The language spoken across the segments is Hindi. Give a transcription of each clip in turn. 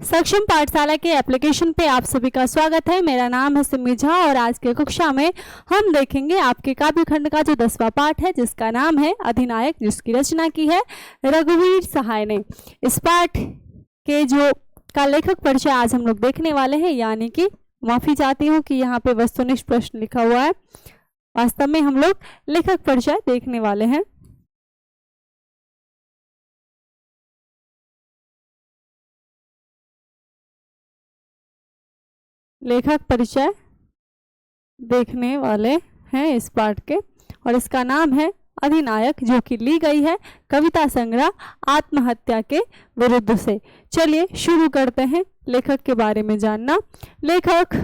सक्षम पाठशाला के एप्लीकेशन पे आप सभी का स्वागत है। मेरा नाम है सिमी झा और आज की कक्षा में हम देखेंगे आपके काव्य खंड का जो 10वां पाठ है जिसका नाम है अधिनायक, जिसकी रचना की है रघुवीर सहाय ने। इस पाठ के जो का लेखक परिचय आज हम लोग देखने वाले हैं, यानी कि माफी चाहती हूँ कि यहाँ पे वस्तुनिष्ठ प्रश्न लिखा हुआ है, वास्तव में हम लोग लेखक परिचय देखने वाले हैं। लेखक परिचय देखने वाले हैं इस पाठ के, और इसका नाम है अधिनायक, जो कि ली गई है कविता संग्रह आत्महत्या के विरुद्ध से। चलिए शुरू करते हैं लेखक के बारे में जानना। लेखक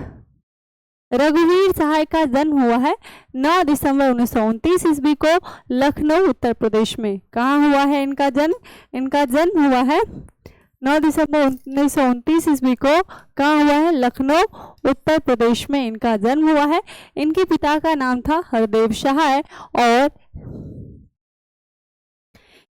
रघुवीर सहाय का जन्म हुआ है 9 दिसंबर 1929 ईस्वी को लखनऊ उत्तर प्रदेश में। कहाँ हुआ है इनका जन्म? इनका जन्म हुआ है 9 दिसंबर 1929 ईस्वी को कहाँ हुआ है? लखनऊ उत्तर प्रदेश में इनका जन्म हुआ है। इनके पिता का नाम था हरदेव सहाय और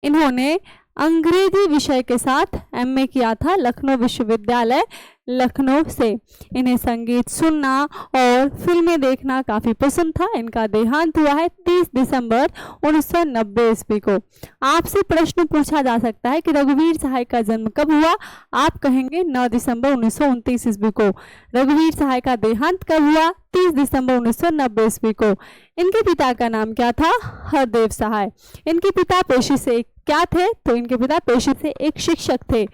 इन्होंने अंग्रेजी विषय के साथ एमए किया था लखनऊ विश्वविद्यालय लखनऊ से। इन्हें संगीत सुनना और फिल्में देखना काफी पसंद था। इनका देहांत हुआ है 30 दिसंबर 1990 ईस्वी को। आपसे प्रश्न पूछा जा सकता है कि रघुवीर सहाय का जन्म कब हुआ? आप कहेंगे 9 दिसंबर 1929 ईस्वी को। रघुवीर सहाय का देहांत कब हुआ? 30 दिसंबर 1990 ईस्वी को। इनके पिता का नाम क्या था? हरदेव सहाय। इनके पिता पेशे से क्या थे? तो इनके पिता पेशे से एक शिक्षक थे।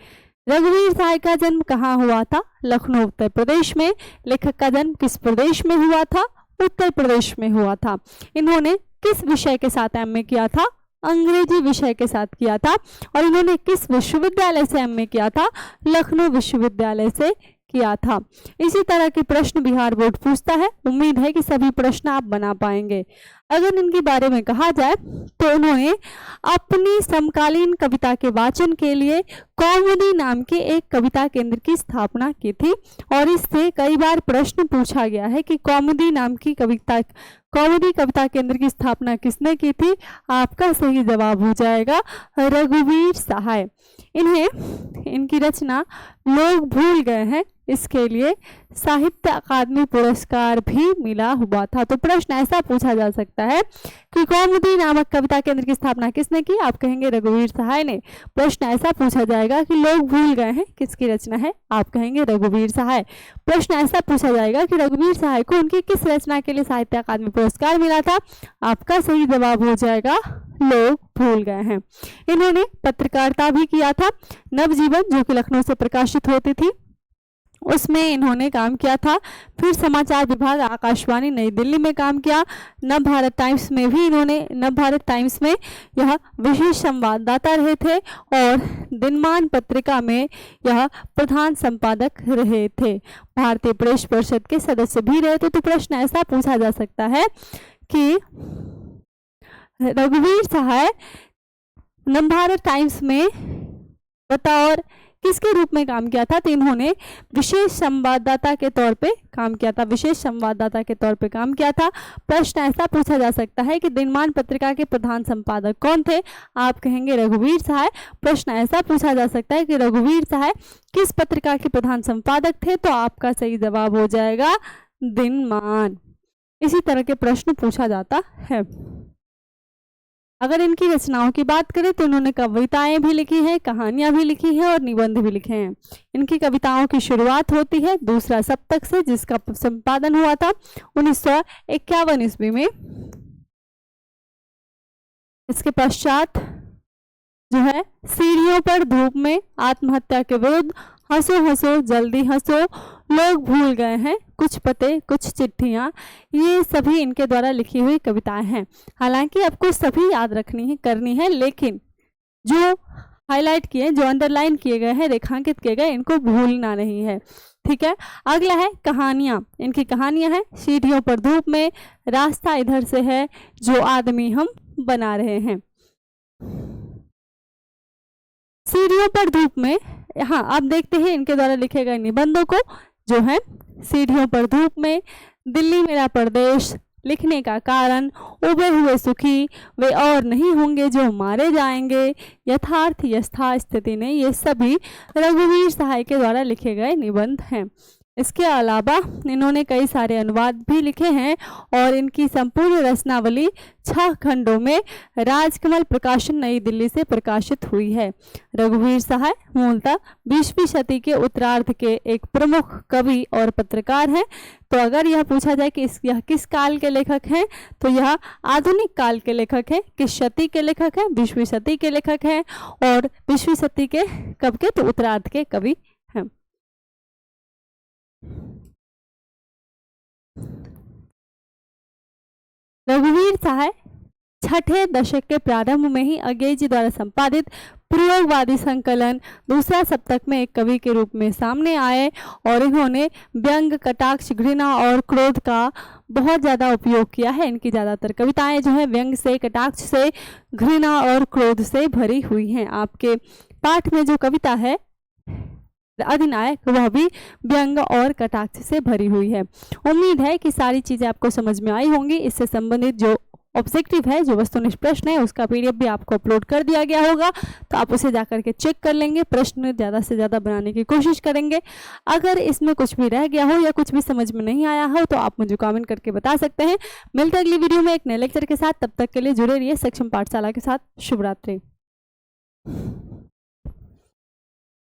रघुवीर सहाय का जन्म कहाँ हुआ था? लखनऊ उत्तर प्रदेश में। लेखक का जन्म किस प्रदेश में हुआ था? उत्तर प्रदेश में हुआ था। इन्होंने किस विषय के साथ एमए किया था? अंग्रेजी विषय के साथ किया था। और इन्होंने किस विश्वविद्यालय से एमए किया था? लखनऊ विश्वविद्यालय से किया था। इसी तरह के प्रश्न बिहार बोर्ड पूछता है। उम्मीद है कि सभी प्रश्न आप बना पाएंगे। अगर इनके बारे में कहा जाए तो उन्होंने अपनी समकालीन कविता के वाचन के लिए कौमुदी नाम के एक कविता केंद्र की स्थापना की थी, और इससे कई बार प्रश्न पूछा गया है कि कौमुदी नाम की कौमुदी कविता केंद्र की स्थापना किसने की थी? आपका सही जवाब हो जाएगा रघुवीर सहाय। इन्हें इनकी रचना लोग भूल गए हैं, इसके लिए साहित्य अकादमी पुरस्कार भी मिला हुआ था। तो प्रश्न ऐसा पूछा जा सकता है कि कौमुदी नामक कविता केंद्र की स्थापना किसने की? आप कहेंगे रघुवीर सहाय ने। प्रश्न ऐसा पूछा जाएगा कि लोग भूल गए हैं किसकी रचना है? आप कहेंगे रघुवीर सहाय। प्रश्न ऐसा पूछा जाएगा कि रघुवीर सहाय को उनकी किस रचना के लिए साहित्य अकादमी पुरस्कार मिला था? आपका सही जवाब हो जाएगा लोग भूल गए हैं। इन्होंने पत्रकारिता भी किया था। नवजीवन जो कि लखनऊ से प्रकाशित होती थी उसमें इन्होंने काम किया था। फिर समाचार विभाग आकाशवाणी नई दिल्ली में काम किया। नवभारत टाइम्स में भी इन्होंने नवभारत टाइम्स में यह विशेष संवाददाता रहे थे और दिनमान पत्रिका में यह प्रधान संपादक रहे थे। भारतीय प्रेस परिषद के सदस्य भी रहे थे। तो प्रश्न ऐसा पूछा जा सकता है कि रघुवीर सहाय नवभारत टाइम्स में बतौर किसके रूप में काम किया था? तो इन्होंने विशेष संवाददाता के तौर पे काम किया था। विशेष संवाददाता के तौर पे काम किया था। प्रश्न ऐसा पूछा जा सकता है कि दिनमान पत्रिका के प्रधान संपादक कौन थे? आप कहेंगे रघुवीर सहाय। प्रश्न ऐसा पूछा जा सकता है कि रघुवीर सहाय किस पत्रिका के प्रधान संपादक थे? तो आपका सही जवाब हो जाएगा दिनमान। इसी तरह के प्रश्न पूछा जाता है। अगर इनकी रचनाओं की बात करें तो इन्होंने कविताएं भी लिखी हैं, कहानियां भी लिखी हैं और निबंध भी लिखे हैं। इनकी कविताओं की शुरुआत होती है दूसरा सप्तक से, जिसका संपादन हुआ था 1951 ईस्वी में। इसके पश्चात जो है सीढ़ियों पर धूप में, आत्महत्या के विरुद्ध, हंसो हंसो जल्दी हंसो, लोग भूल गए हैं, कुछ पते कुछ चिट्ठियां, ये सभी इनके द्वारा लिखी हुई कविताएं हैं। हालांकि आपको सभी याद करनी है, लेकिन जो हाईलाइट किए, जो अंडरलाइन किए गए हैं, रेखांकित किए गए, इनको भूलना नहीं है। ठीक है। अगला है कहानियां। इनकी कहानियां हैं सीढ़ियों पर धूप में, रास्ता इधर से है, जो आदमी हम बना रहे हैं। सीढ़ियों पर धूप में, हाँ आप देखते हैं इनके द्वारा लिखे गए निबंधों को, जो है सीढ़ियों पर धूप में, दिल्ली मेरा परदेश, लिखने का कारण, उबे हुए सुखी, वे और नहीं होंगे जो मारे जाएंगे, यथार्थ, यस्था, स्थिति नहीं, ये सभी रघुवीर सहाय के द्वारा लिखे गए निबंध हैं। इसके अलावा इन्होंने कई सारे अनुवाद भी लिखे हैं और इनकी संपूर्ण रचनावली 6 खंडों में राजकमल प्रकाशन नई दिल्ली से प्रकाशित हुई है। रघुवीर सहाय मूलतः 20वीं शती के उत्तरार्ध के एक प्रमुख कवि और पत्रकार हैं। तो अगर यह पूछा जाए कि यह किस काल के लेखक हैं, तो यह आधुनिक काल के लेखक हैं। किस शती के लेखक हैं? 20वीं शती के लेखक हैं। और 20वीं शती के कब के? तो उत्तरार्ध के कवि हैं। रघुवीर सहाय 6ठे दशक के प्रारंभ में ही अज्ञेय जी द्वारा संपादित प्रयोगवादी संकलन दूसरा सप्तक में एक कवि के रूप में सामने आए और इन्होंने व्यंग, कटाक्ष, घृणा और क्रोध का बहुत ज़्यादा उपयोग किया है। इनकी ज़्यादातर कविताएं जो है व्यंग से, कटाक्ष से, घृणा और क्रोध से भरी हुई हैं। आपके पाठ में जो कविता है अधिनायक, वह भी व्यंग और कटाक्ष से भरी हुई है। उम्मीद है कि सारी चीज़ें आपको समझ में आई होंगी। इससे संबंधित जो ऑब्जेक्टिव है, जो वस्तुनिष्ठ प्रश्न है, उसका पीडीएफ भी आपको अपलोड कर दिया गया होगा, तो आप उसे जाकर के चेक कर लेंगे। प्रश्न ज़्यादा से ज़्यादा बनाने की कोशिश करेंगे। अगर इसमें कुछ भी रह गया हो या कुछ भी समझ में नहीं आया हो तो आप मुझे कमेंट करके बता सकते हैं। मिलते हैं अगली वीडियो में एक नए लेक्चर के साथ। तब तक के लिए जुड़े रहिए सक्षम पाठशाला के साथ। शुभ रात्रि।